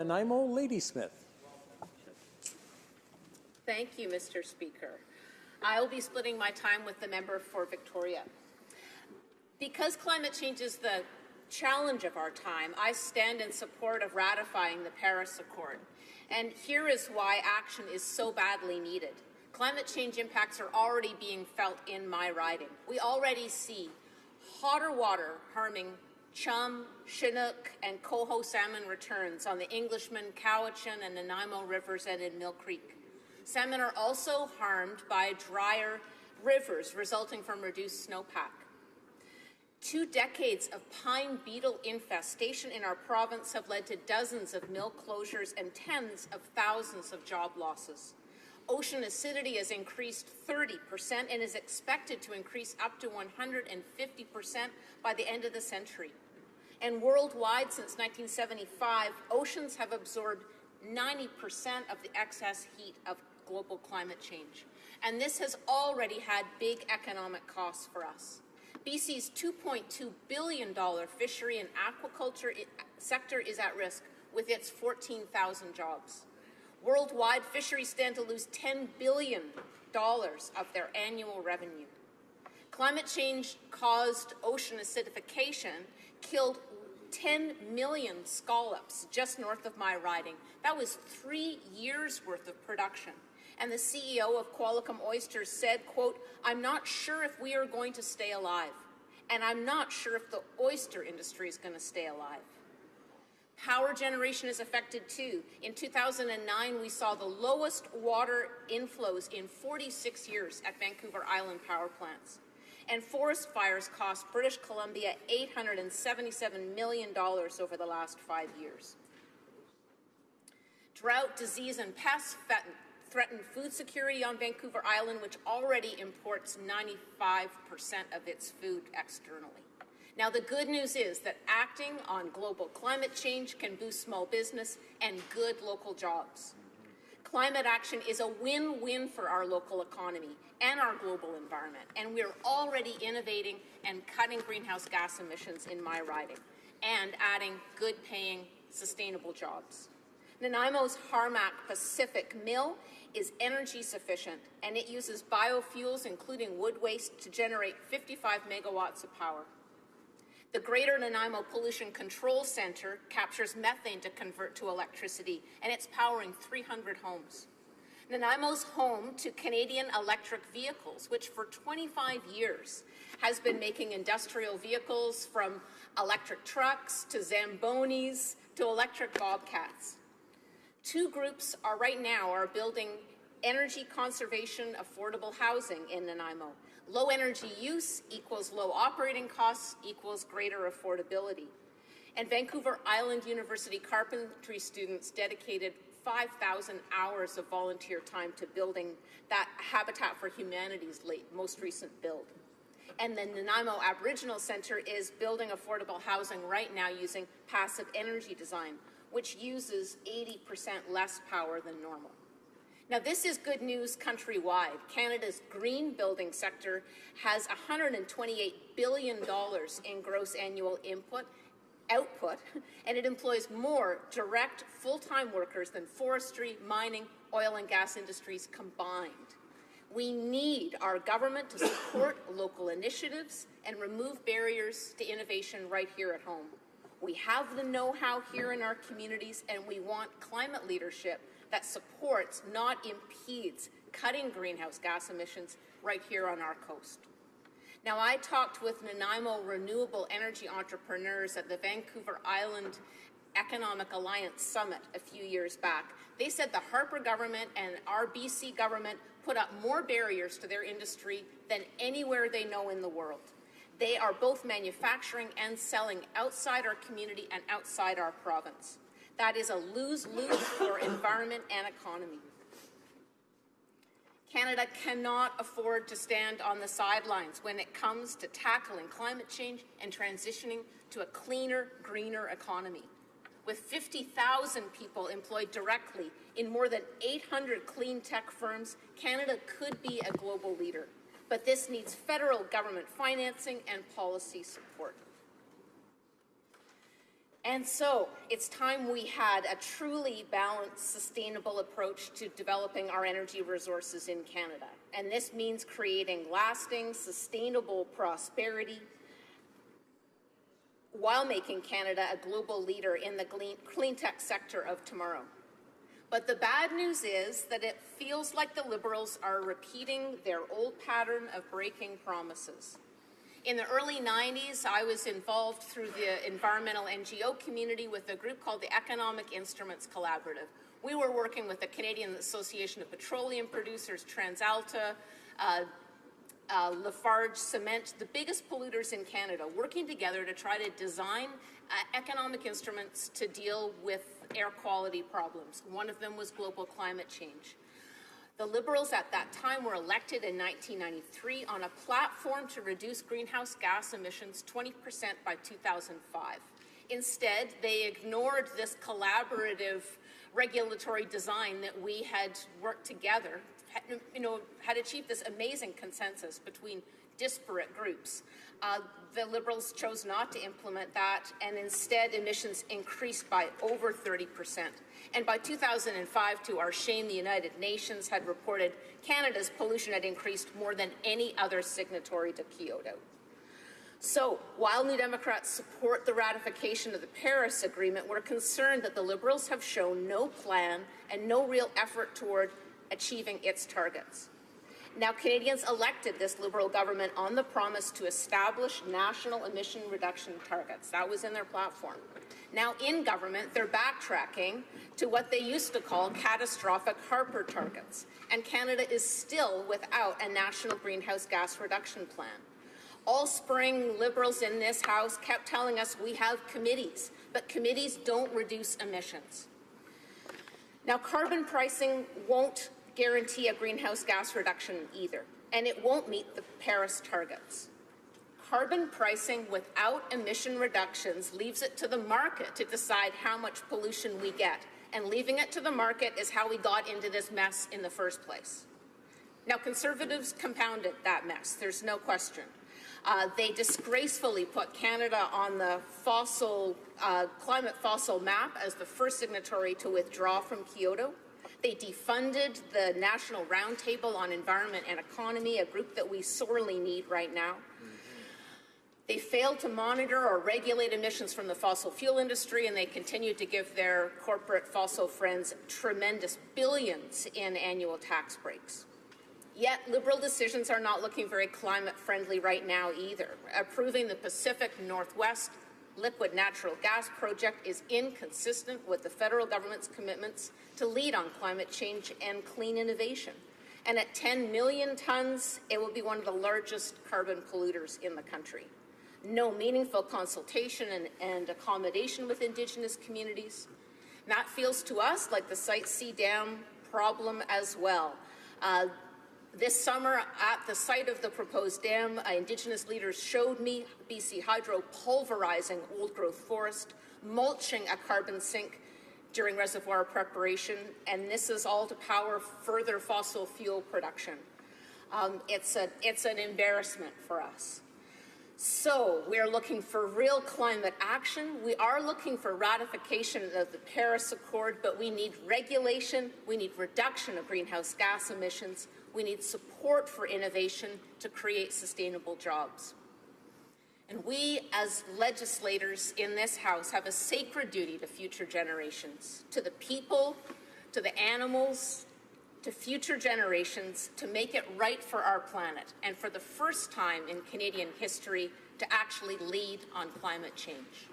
Nanaimo, Ladysmith. Thank you, Mr. Speaker. I'll be splitting my time with the member for Victoria. Because climate change is the challenge of our time, I stand in support of ratifying the Paris Accord. And here is why action is so badly needed. Climate change impacts are already being felt in my riding. We already see hotter water harming chum, chinook, and coho salmon returns on the Englishman, Cowichan, and Nanaimo rivers and in Mill Creek. Salmon are also harmed by drier rivers resulting from reduced snowpack. 2 decades of pine beetle infestation in our province have led to dozens of mill closures and tens of thousands of job losses. Ocean acidity has increased 30% and is expected to increase up to 150% by the end of the century. And worldwide, since 1975, oceans have absorbed 90% of the excess heat of global climate change. And this has already had big economic costs for us. BC's $2.2 billion fishery and aquaculture sector is at risk with its 14,000 jobs. Worldwide, fisheries stand to lose $10 billion of their annual revenue. Climate change caused ocean acidification, killed 10 million scallops just north of my riding. That was 3 years worth of production. And the CEO of Qualicum Oysters said, quote, "I'm not sure if we are going to stay alive, and I'm not sure if the oyster industry is going to stay alive." Power generation is affected too. In 2009, we saw the lowest water inflows in 46 years at Vancouver Island power plants. And forest fires cost British Columbia $877 million over the last 5 years. Drought, disease, and pests threaten food security on Vancouver Island, which already imports 95% of its food externally. Now, the good news is that acting on global climate change can boost small business and good local jobs. Climate action is a win-win for our local economy and our global environment, and we're already innovating and cutting greenhouse gas emissions in my riding and adding good-paying, sustainable jobs. Nanaimo's Harmac Pacific Mill is energy sufficient, and it uses biofuels, including wood waste, to generate 55 megawatts of power. The Greater Nanaimo Pollution Control Centre captures methane to convert to electricity, and it's powering 300 homes. Nanaimo's home to Canadian Electric Vehicles, which for 25 years has been making industrial vehicles from electric trucks to Zambonis to electric bobcats. 2 groups right now are building energy conservation affordable housing in Nanaimo. Low energy use equals low operating costs equals greater affordability. And Vancouver Island University carpentry students dedicated 5,000 hours of volunteer time to building that Habitat for Humanity's most recent build. And the Nanaimo Aboriginal Centre is building affordable housing right now using passive energy design, which uses 80% less power than normal. Now, this is good news countrywide. Canada's green building sector has $128 billion in gross annual output, and it employs more direct full-time workers than forestry, mining, oil and gas industries combined. We need our government to support local initiatives and remove barriers to innovation right here at home. We have the know-how here in our communities, and we want climate leadership that supports, not impedes, cutting greenhouse gas emissions right here on our coast. Now, I talked with Nanaimo renewable energy entrepreneurs at the Vancouver Island Economic Alliance Summit a few years back. They said the Harper government and our BC government put up more barriers to their industry than anywhere they know in the world. They are both manufacturing and selling outside our community and outside our province. That is a lose-lose for environment and economy. Canada cannot afford to stand on the sidelines when it comes to tackling climate change and transitioning to a cleaner, greener economy. With 50,000 people employed directly in more than 800 clean tech firms, Canada could be a global leader. But this needs federal government financing and policy support. And so it's time we had a truly balanced, sustainable approach to developing our energy resources in Canada. And this means creating lasting, sustainable prosperity while making Canada a global leader in the clean tech sector of tomorrow. But the bad news is that it feels like the Liberals are repeating their old pattern of breaking promises. In the early 90s, I was involved through the environmental NGO community with a group called the Economic Instruments Collaborative. We were working with the Canadian Association of Petroleum Producers, TransAlta, Lafarge Cement, the biggest polluters in Canada, working together to try to design economic instruments to deal with air quality problems. One of them was global climate change. The Liberals at that time were elected in 1993 on a platform to reduce greenhouse gas emissions 20% by 2005. Instead, they ignored this collaborative regulatory design that we had worked together, had achieved this amazing consensus between disparate groups. The Liberals chose not to implement that, and instead emissions increased by over 30%. And by 2005, to our shame, the United Nations had reported Canada's pollution had increased more than any other signatory to Kyoto. So, while New Democrats support the ratification of the Paris Agreement, we're concerned that the Liberals have shown no plan and no real effort toward achieving its targets. Now, Canadians elected this Liberal government on the promise to establish national emission reduction targets. That was in their platform. Now, in government, they're backtracking to what they used to call catastrophic Harper targets, and Canada is still without a national greenhouse gas reduction plan. All spring, Liberals in this House kept telling us we have committees, but committees don't reduce emissions. Now, carbon pricing won't guarantee a greenhouse gas reduction either, and it won't meet the Paris targets. Carbon pricing without emission reductions leaves it to the market to decide how much pollution we get, and leaving it to the market is how we got into this mess in the first place. Now, Conservatives compounded that mess, there's no question. They disgracefully put Canada on the climate fossil map as the first signatory to withdraw from Kyoto. They defunded the National Roundtable on Environment and Economy, a group that we sorely need right now. They failed to monitor or regulate emissions from the fossil fuel industry, and they continued to give their corporate fossil friends tremendous billions in annual tax breaks. Yet, Liberal decisions are not looking very climate-friendly right now either. Approving the Pacific Northwest liquid natural gas project is inconsistent with the federal government's commitments to lead on climate change and clean innovation. And at 10 million tons, it will be one of the largest carbon polluters in the country. No meaningful consultation and accommodation with Indigenous communities. And that feels to us like the Site C Dam problem as well. This summer, at the site of the proposed dam, Indigenous leaders showed me BC Hydro pulverizing old-growth forest, mulching a carbon sink during reservoir preparation, and this is all to power further fossil fuel production. It's an embarrassment for us. So we're looking for real climate action. We are looking for ratification of the Paris Accord, but we need regulation, we need reduction of greenhouse gas emissions, we need support for innovation to create sustainable jobs. And we, as legislators in this House, have a sacred duty to future generations, to the people, to the animals, to future generations, to make it right for our planet, and for the first time in Canadian history, to actually lead on climate change.